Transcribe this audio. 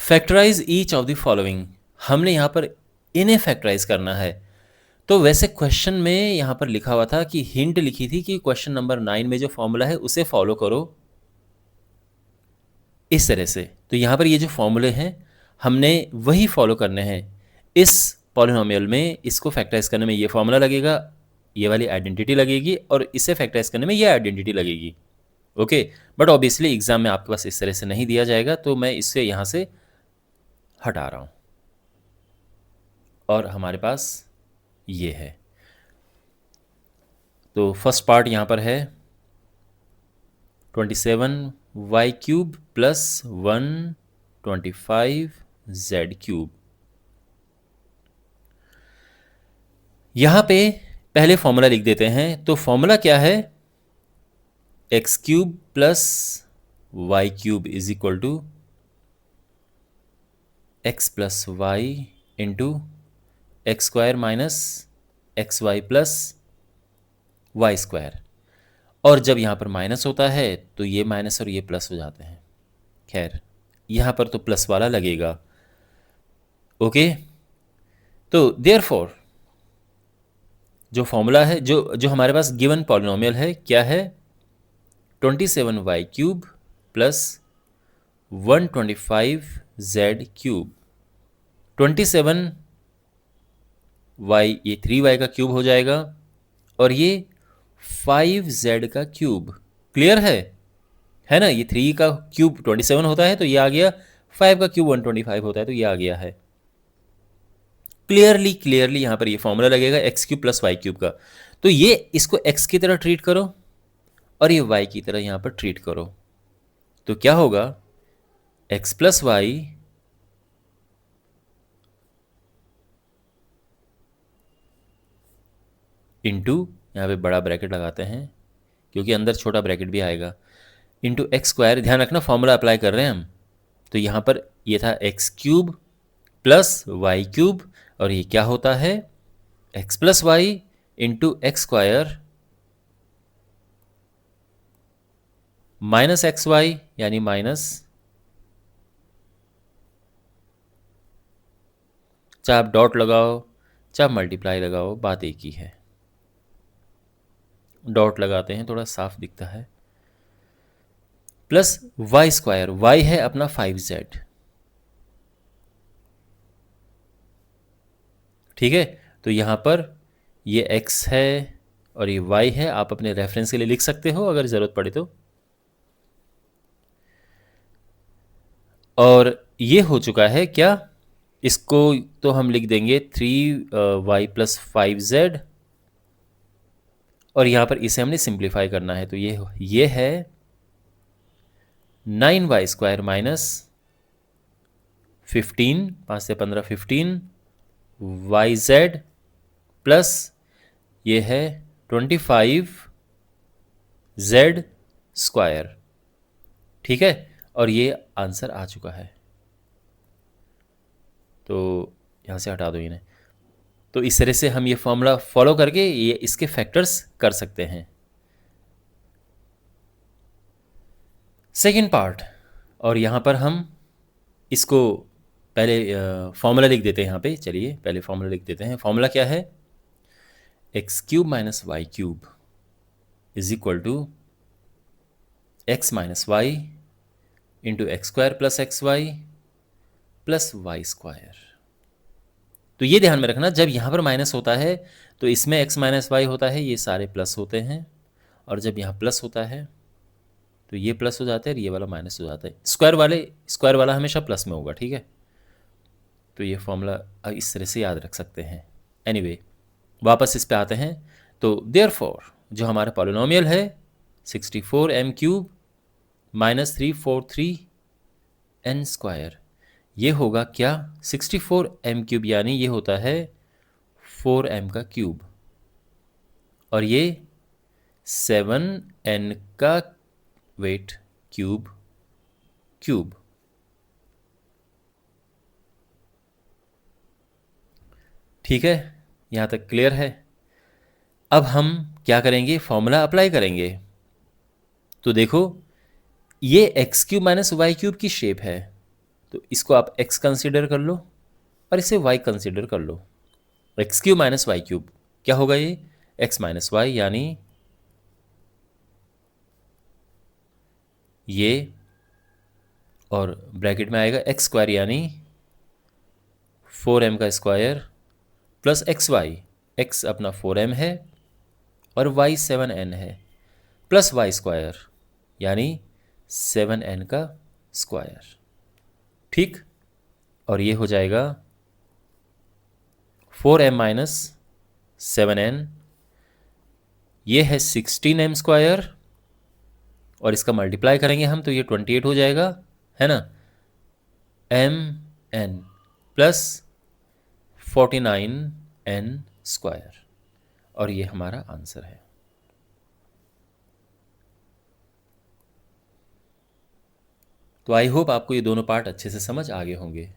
Factorise each of the following, हमने यहाँ पर इन्हें फैक्टराइज करना है। तो वैसे क्वेश्चन में यहाँ पर लिखा हुआ था कि हिंट लिखी थी कि क्वेश्चन नंबर 9 में जो फॉर्मूला है उसे फॉलो करो इस तरह से। तो यहाँ पर ये जो फॉर्मूले हैं हमने वही फॉलो करने हैं। इस पॉलिनोमियल में इसको फैक्टराइज करने में ये फॉर्मूला लगेगा, ये वाली आइडेंटिटी लगेगी, और इसे फैक्टराइज करने में ये आइडेंटिटी लगेगी। ओके, बट ऑब्वियसली एग्जाम में आपके पास इस तरह से नहीं दिया जाएगा, तो मैं इससे यहाँ से हटा रहा हूँ और हमारे पास ये है। तो फर्स्ट पार्ट यहाँ पर है 27y³ प्लस 125z³। यहाँ पे पहले फॉर्मूला लिख देते हैं। तो फॉर्मूला क्या है? x³ plus y³ is equal to x plus y into x square minus x y plus y square. और जब यहाँ पर माइनस होता है तो ये माइनस और ये प्लस हो जाते हैं। खैर, यहाँ पर तो प्लस वाला लगेगा। ओके, तो देयरफॉर जो फॉर्मूला है, जो हमारे पास गिवन पॉलिनोमियल है, क्या है? 27y³ plus 125z³। 27y ये 3y का क्यूब हो जाएगा और ये 5z का क्यूब। क्लियर है ना? ये 3 का क्यूब 27 होता है तो ये आ गया, 5 का क्यूब 125 होता है तो ये आ गया है। क्लियरली यहाँ पर ये फॉर्मूला लगेगा x³ प्लस y³ का। तो ये इसको x की तरह ट्रीट करो और ये y की तरह यहाँ पर ट्रीट करो। तो क्या होगा? x प्लस वाई इंटू, यहाँ पे बड़ा ब्रैकेट लगाते हैं क्योंकि अंदर छोटा ब्रैकेट भी आएगा, इंटू एक्स स्क्वायर। ध्यान रखना फॉर्मूला अप्लाई कर रहे हैं हम। तो यहाँ पर ये था x³ प्लस y³ और ये क्या होता है? x plus y into x square minus x y, यानी माइनस, चाहे आप डॉट लगाओ चाहे मल्टीप्लाई लगाओ, बात एक ही है। डॉट लगाते हैं, थोड़ा साफ दिखता है। प्लस वाई स्क्वायर, वाई है अपना 5z। ठीक है, तो यहाँ पर ये x है और ये y है। आप अपने रेफरेंस के लिए लिख सकते हो अगर ज़रूरत पड़े तो। और ये हो चुका है क्या? इसको तो हम लिख देंगे 3y प्लस 5z और यहाँ पर इसे हमने सिंप्लीफाई करना है। तो ये है 9y स्क्वायर माइनस 15, 5 से 15 15 yz प्लस ये है 25z स्क्वायर। ठीक है, और ये आंसर आ चुका है। तो यहाँ से हटा दो इन्हें। तो इस तरह से हम ये फॉर्मूला फॉलो करके ये इसके फैक्टर्स कर सकते हैं। सेकेंड पार्ट, और यहाँ पर हम इसको पहले फॉर्मूला लिख देते हैं। यहाँ पे चलिए पहले फॉर्मूला लिख देते हैं। फॉर्मूला क्या है? x³ minus y³ is equal to x minus y into x square plus x y plus y square. तो ये ध्यान में रखना, जब यहाँ पर माइनस होता है तो इसमें x माइनस वाई होता है, ये सारे प्लस होते हैं। और जब यहाँ प्लस होता है तो ये प्लस हो जाता है और ये वाला माइनस हो जाता है। स्क्वायर वाला हमेशा प्लस में होगा। ठीक है, तो ये फॉर्मूला इस तरह से याद रख सकते हैं। एनीवे, वापस इस पे आते हैं। तो देयरफॉर जो हमारा पॉलिनोमियल है 64m³ माइनस 343n स्क्वायर, ये होगा क्या? 64m³ यानी ये होता है 4m का क्यूब और ये 7n का वेट क्यूब। ठीक है, यहाँ तक क्लियर है। अब हम क्या करेंगे? फॉर्मूला अप्लाई करेंगे। तो देखो, ये x³ माइनस y³ की शेप है। तो इसको आप x कंसिडर कर लो और इसे y कंसिडर कर लो। X cube minus Y cube क्या होगा ये? x माइनस वाई, यानी ये, और ब्रैकेट में आएगा एक्स स्क्वायर यानी 4m का square plus x y. X अपना 4m है और y 7n है, प्लस वाई स्क्वायर यानी 7n का स्क्वायर। ठीक, और ये हो जाएगा 4m माइनस 7n, ये है 16m स्क्वायर, और इसका मल्टीप्लाई करेंगे हम तो ये 28 हो जाएगा, है ना। mn प्लस 49n स्क्वायर, और ये हमारा आंसर है। तो आई होप आपको ये दोनों पार्ट अच्छे से समझ आ गए होंगे।